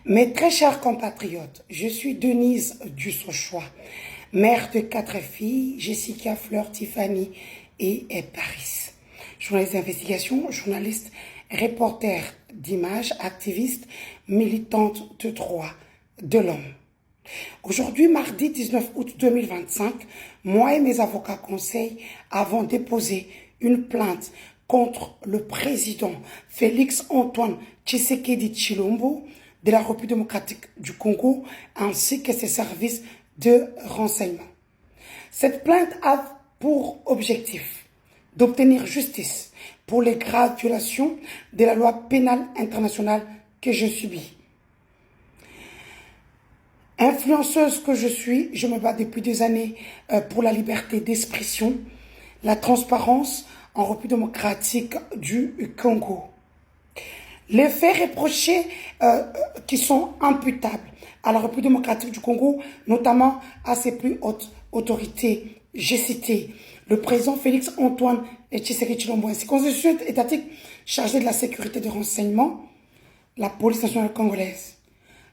Mes très chers compatriotes, je suis Denise Dussochois, mère de 4 filles, Jessica, Fleur, Tiffany et Paris. Journaliste d'investigation, journaliste, reporter d'images, activiste, militante de droits de l'homme. Aujourd'hui, mardi 19 août 2025, moi et mes avocats conseils avons déposé une plainte contre le président Félix-Antoine Tshisekedi Tshilombo de la République démocratique du Congo ainsi que ses services de renseignement. Cette plainte a pour objectif d'obtenir justice pour les graves violations de la loi pénale internationale que je subis. Influenceuse que je suis, je me bats depuis des années pour la liberté d'expression, la transparence en République démocratique du Congo. Les faits reprochés qui sont imputables à la République démocratique du Congo, notamment à ses plus hautes autorités, j'ai cité le président Félix-Antoine Tshisekedi Tshilombo, ainsi constitution étatique chargée de la sécurité des renseignements, la police nationale congolaise,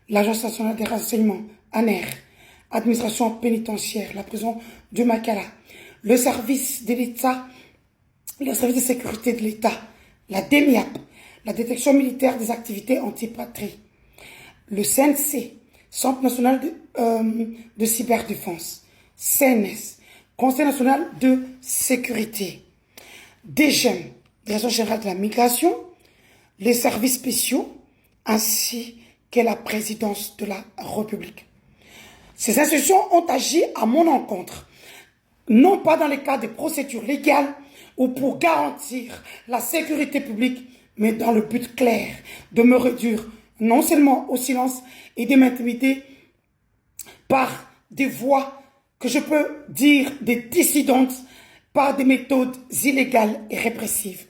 l'Agence nationale des renseignements, ANER, administration pénitentiaire, la prison de Makala, le service de l'État, le service de sécurité de l'État, la DENIAP, la détection militaire des activités antipatrie, le CNC, Centre national de cyberdéfense, CNS, Conseil national de sécurité, DGEM, Direction générale de la migration, les services spéciaux, ainsi que la présidence de la République. Ces institutions ont agi à mon encontre, non pas dans le cadre des procédures légales ou pour garantir la sécurité publique, mais dans le but clair de me réduire non seulement au silence et de m'intimider par des voix que je peux dire des dissidentes par des méthodes illégales et répressives.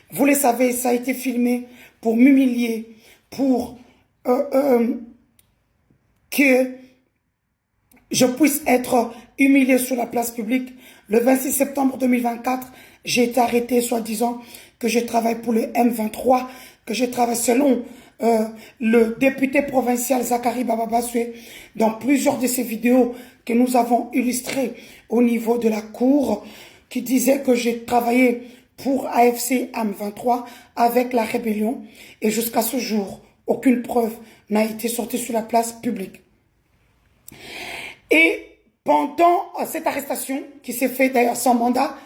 Vous le savez, ça a été filmé pour m'humilier, pour que je puisse être humilié sur la place publique. Le 26 septembre 2024, j'ai été arrêté soi-disant que je travaille pour le M23, que je travaille selon le député provincial Zachary Bababasoué dans plusieurs de ces vidéos que nous avons illustrées au niveau de la cour, qui disait que j'ai travaillé pour AFC M23 avec la rébellion et jusqu'à ce jour, aucune preuve n'a été sortie sur la place publique. Et pendant cette arrestation, qui s'est faite d'ailleurs sans mandat,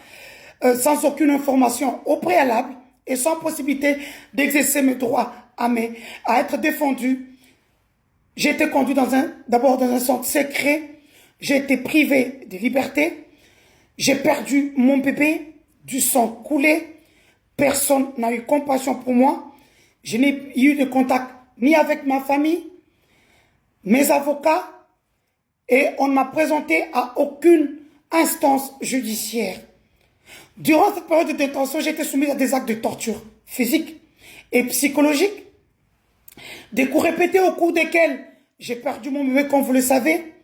sans aucune information au préalable et sans possibilité d'exercer mes droits à être défendu, j'ai été conduit d'abord dans un centre secret, j'ai été privé de liberté, j'ai perdu mon bébé, du sang coulé, personne n'a eu compassion pour moi, je n'ai eu de contact ni avec ma famille, mes avocats, et on ne m'a présenté à aucune instance judiciaire. Durant cette période de détention, j'ai été soumise à des actes de torture physique et psychologique, des coups répétés au cours desquels j'ai perdu mon bébé, comme vous le savez,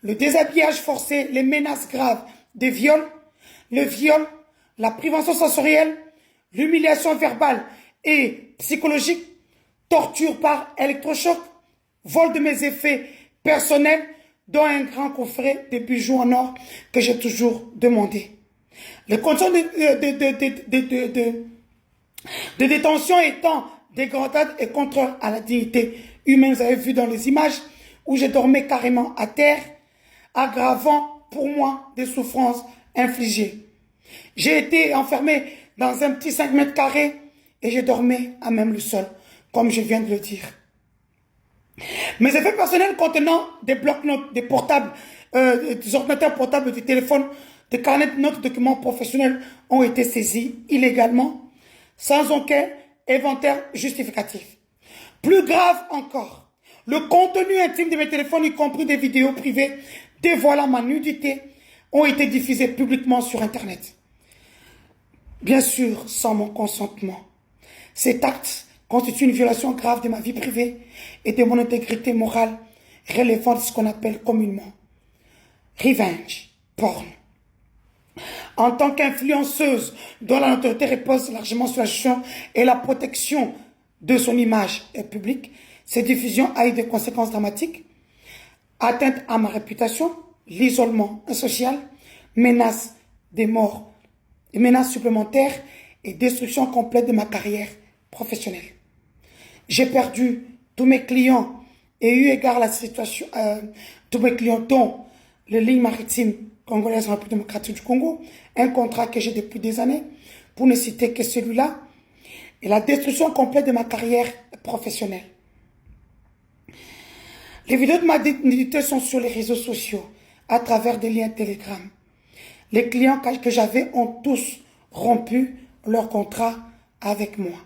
le déshabillage forcé, les menaces graves, des viols, le viol, la privation sensorielle, l'humiliation verbale et psychologique, torture par électrochoc, vol de mes effets personnels, dont un grand coffret de bijoux en or que j'ai toujours demandé. Les conditions de détention étant dégradades et contraires à la dignité humaine. Vous avez vu dans les images où je dormais carrément à terre, aggravant pour moi des souffrances infligées. J'ai été enfermé dans un petit 5 mètres carrés et je dormais à même le sol, comme je viens de le dire. Mes effets personnels contenant des blocs-notes, des portables, des ordinateurs portables, des téléphones, des carnets de notes, documents professionnels ont été saisis illégalement, sans aucun inventaire justificatif. Plus grave encore, le contenu intime de mes téléphones, y compris des vidéos privées dévoilant ma nudité, ont été diffusés publiquement sur Internet. Bien sûr, sans mon consentement. Cet acte constitue une violation grave de ma vie privée et de mon intégrité morale, relevant de ce qu'on appelle communément revenge porn. En tant qu'influenceuse dont la notoriété repose largement sur la gestion et la protection de son image publique, Cette diffusion a eu des conséquences dramatiques, atteinte à ma réputation, l'isolement social, menace des morts, menaces supplémentaires et destruction complète de ma carrière professionnelle. J'ai perdu tous mes clients et eu égard à la situation, tous mes clients dont les lignes maritimes congolaises en République démocratique du Congo, un contrat que j'ai depuis des années, pour ne citer que celui-là, et la destruction complète de ma carrière professionnelle. Les vidéos de ma dignité sont sur les réseaux sociaux, à travers des liens Telegram. Les clients que j'avais ont tous rompu leur contrat avec moi.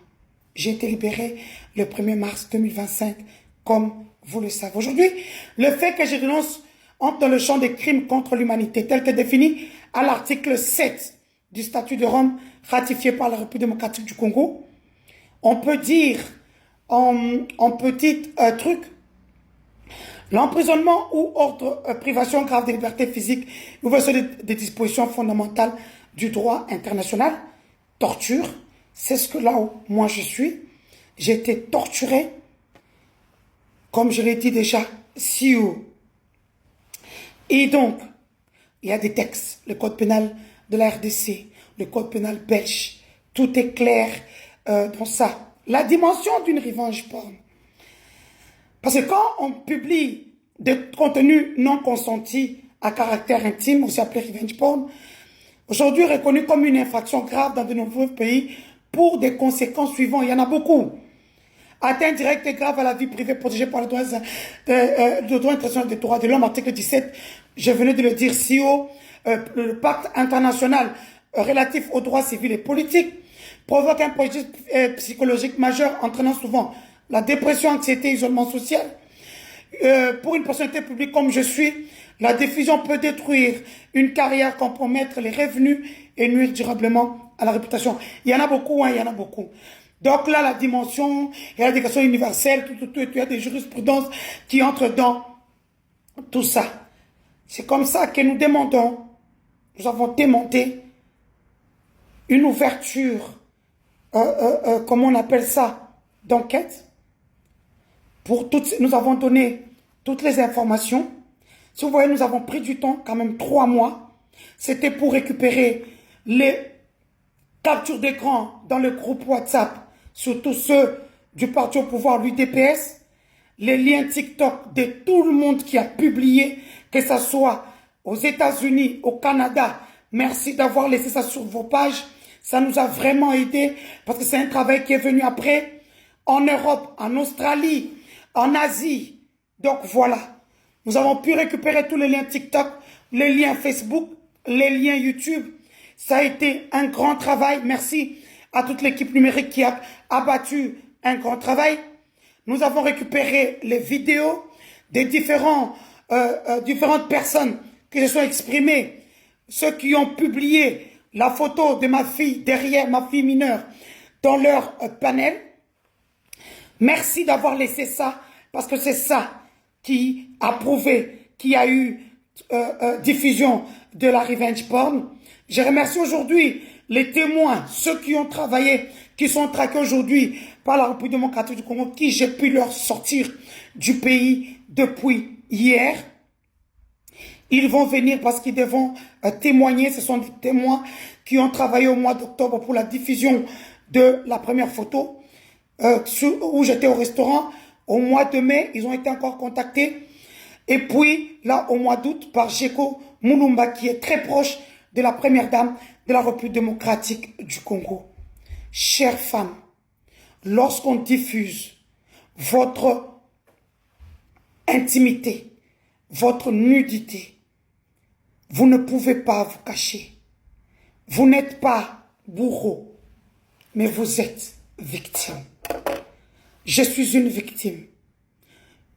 J'ai été libéré le 1er mars 2025, comme vous le savez. Aujourd'hui, le fait que je dénonce entre dans le champ des crimes contre l'humanité, tel que défini à l'article 7 du statut de Rome, ratifié par la République démocratique du Congo. On peut dire, en petit truc, l'emprisonnement ou autre privation grave de liberté physique, ou des dispositions fondamentales du droit international, torture, c'est ce que là où moi je suis. J'ai été torturé, comme je l'ai dit déjà, si haut. Et donc, il y a des textes, le code pénal de la RDC, le code pénal belge, tout est clair dans ça. La dimension d'une revenge porn. Parce que quand on publie des contenus non consentis à caractère intime, aussi appelé revenge porn, aujourd'hui reconnu comme une infraction grave dans de nombreux pays pour des conséquences suivantes. Il y en a beaucoup. Atteinte directe et grave à la vie privée protégée par le droit international des droits de l'homme, article 17, je venais de le dire si haut, le pacte international relatif aux droits civils et politiques, provoque un préjudice psychologique majeur entraînant souvent la dépression, anxiété, isolement social. Pour une personnalité publique comme je suis, la diffusion peut détruire une carrière, compromettre les revenus et nuire durablement à la réputation. Il y en a beaucoup, hein, il y en a beaucoup. Donc là, la dimension, il y a des questions universelles, il y a des jurisprudences qui entrent dans tout ça. C'est comme ça que nous demandons, nous avons demandé une ouverture, comment on appelle ça, d'enquête. Pour toutes, nous avons donné toutes les informations. Si vous voyez, nous avons pris du temps, quand même 3 mois. C'était pour récupérer les captures d'écran dans le groupe WhatsApp, surtout ceux du parti au pouvoir, l'UDPS, les liens TikTok de tout le monde qui a publié, que ce soit aux États-Unis, au Canada. Merci d'avoir laissé ça sur vos pages. Ça nous a vraiment aidé parce que c'est un travail qui est venu après en Europe, en Australie, en Asie. Donc voilà, nous avons pu récupérer tous les liens TikTok, les liens Facebook, les liens YouTube. Ça a été un grand travail. Merci à toute l'équipe numérique qui a abattu un grand travail. Nous avons récupéré les vidéos des différentes personnes qui se sont exprimées, ceux qui ont publié la photo de ma fille derrière, ma fille mineure, dans leur panel. Merci d'avoir laissé ça, parce que c'est ça qui a prouvé qu'il y a eu diffusion de la revenge porn. Je remercie aujourd'hui les témoins, ceux qui ont travaillé, qui sont traqués aujourd'hui par la République démocratique du Congo, qui j'ai pu leur sortir du pays depuis hier. Ils vont venir parce qu'ils devront témoigner. Ce sont des témoins qui ont travaillé au mois d'octobre pour la diffusion de la première photo où j'étais au restaurant. Au mois de mai, ils ont été encore contactés. Et puis, là, au mois d'août, par Jeko Mulumba, qui est très proche de la première dame de la République démocratique du Congo. Chères femmes, lorsqu'on diffuse votre intimité, votre nudité, vous ne pouvez pas vous cacher. Vous n'êtes pas bourreau, mais vous êtes victime. Je suis une victime.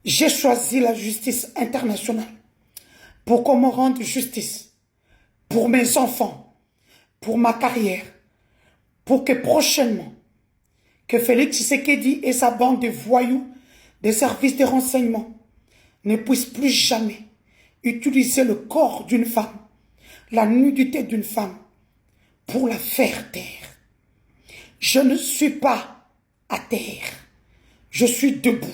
J'ai choisi la justice internationale pour qu'on me rende justice pour mes enfants, pour ma carrière, pour que prochainement, que Félix Tshisekedi et sa bande de voyous des services de renseignement ne puissent plus jamais utiliser le corps d'une femme, la nudité d'une femme, pour la faire taire. Je ne suis pas à terre. Je suis debout.